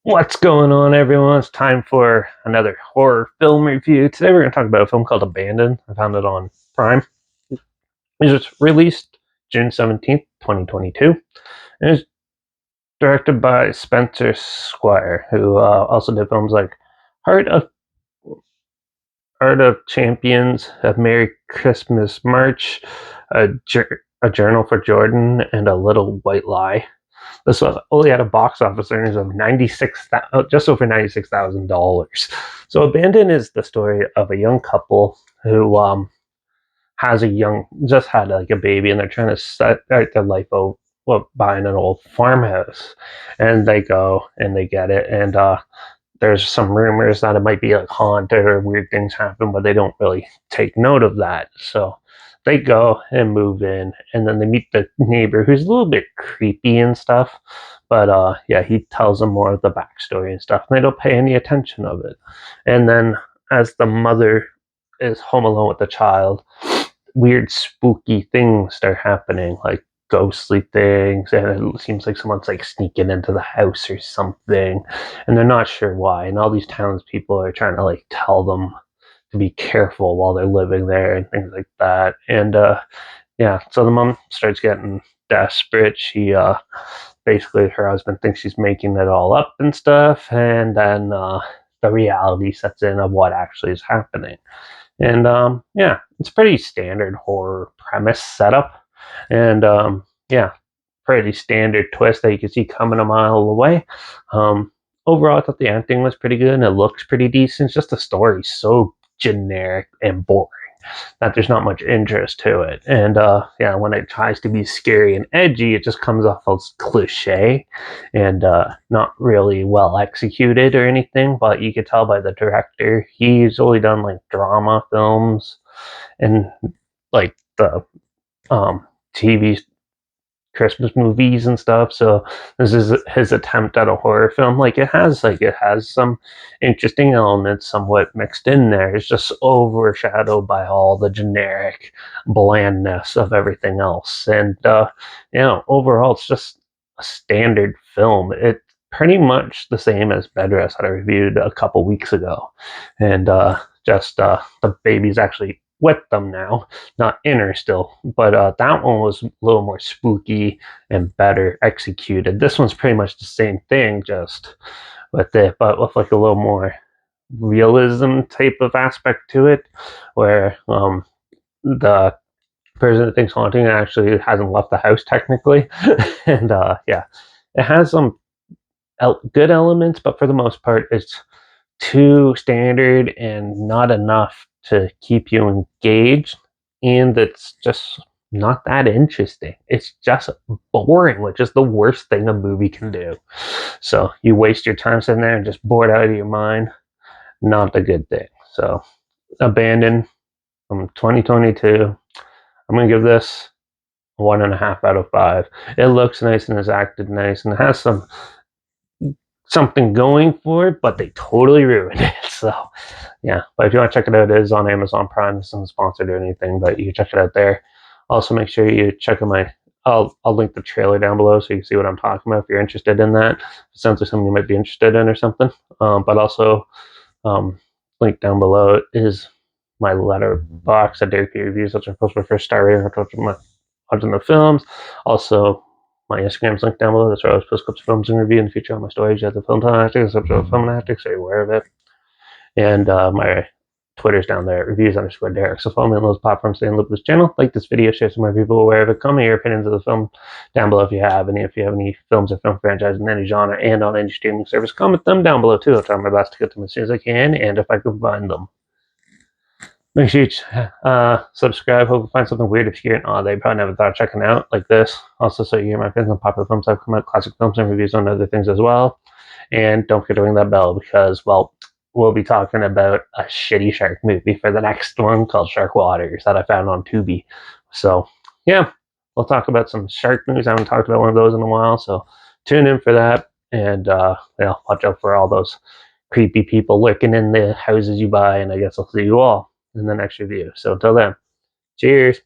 What's going on, everyone? It's time for another horror film review. Today we're going to talk about a film called Abandon. I found it on Prime. It was released June 17th, 2022. And it's directed by Spencer Squire, who also did films like Heart of Art of Champions, A Merry Christmas March, a Journal for Jordan, and A Little White Lie. This was only had a box office earnings of just over $96,000. So, Abandon is the story of a young couple who just had like a baby, and they're trying to set their life out, buying an old farmhouse, and they go and they get it, and there's some rumors that it might be like haunted or weird things happen, but they don't really take note of that. So they go and move in, and then they meet the neighbor who's a little bit creepy and stuff. But yeah, he tells them more of the backstory and stuff, and they don't pay any attention of it. And then as the mother is home alone with the child, weird spooky things start happening, like ghostly things, and it seems like someone's like sneaking into the house or something, and they're not sure why. And all these townspeople are trying to like tell them to be careful while they're living there and things like that. And yeah, so the mom starts getting desperate. She basically, her husband thinks she's making it all up and stuff, and then the reality sets in of what actually is happening. And yeah, it's pretty standard horror premise setup, and yeah, pretty standard twist that you can see coming a mile away. Overall, I thought the acting was pretty good and it looks pretty decent. It's just the story's so generic and boring that there's not much interest to it. And yeah, when it tries to be scary and edgy, it just comes off as cliche and not really well executed or anything. But you could tell by the director, he's only done like drama films and like the TV Christmas movies and stuff. So this is his attempt at a horror film. It has some interesting elements somewhat mixed in there. It's just overshadowed by all the generic blandness of everything else. And overall it's just a standard film. It's pretty much the same as Bed Rest that I reviewed a couple weeks ago. And the baby's actually with them now, not in her still, but that one was a little more spooky and better executed. This one's pretty much the same thing, just but with like a little more realism type of aspect to it, where the person that thinks haunting actually hasn't left the house technically. And yeah, it has some good elements, but for the most part it's too standard and not enough to keep you engaged, and it's just not that interesting. It's just boring, which is the worst thing a movie can do. So you waste your time sitting there and just bored out of your mind. Not a good thing. So Abandon from 2022. I'm gonna give this 1.5 out of 5. It looks nice and is acted nice and it has something going for it, but they totally ruined it. So yeah, but if you want to check it out, it is on Amazon Prime. This isn't sponsored or anything, but you can check it out there. Also, make sure you check out I'll link the trailer down below so you can see what I'm talking about if you're interested in that. It sounds like something you might be interested in or something. But also, link down below is my Letterbox at Dairy Reviews. That's where I post my first star rating. Watching the films. Also, my Instagram's linked down below. That's where I always post clips of films and review and feature on my stories at the Film Tactics, episode Film Tactics, so you're aware of it. And my Twitter's down there, reviews_Derek. So follow me on those platforms, stay in loop with this channel. Like this video, share some more people aware of it. Comment your opinions of the film down below if you have any. If you have any films or film franchises in any genre and on any streaming service, comment them down below too. I'll try my best to get them as soon as I can and if I can find them. Make sure you subscribe. Hope you find something weird, obscure, and odd that you probably never thought of checking out, like this. Also, so you hear my opinions on popular films I've come out, classic films, and reviews on other things as well. And don't forget to ring that bell because, well, we'll be talking about a shitty shark movie for the next one called Shark Waters that I found on Tubi. So, yeah, we'll talk about some shark movies. I haven't talked about one of those in a while, so tune in for that. And, watch out for all those creepy people lurking in the houses you buy. And I guess I'll see you all in the next review. So until then, cheers.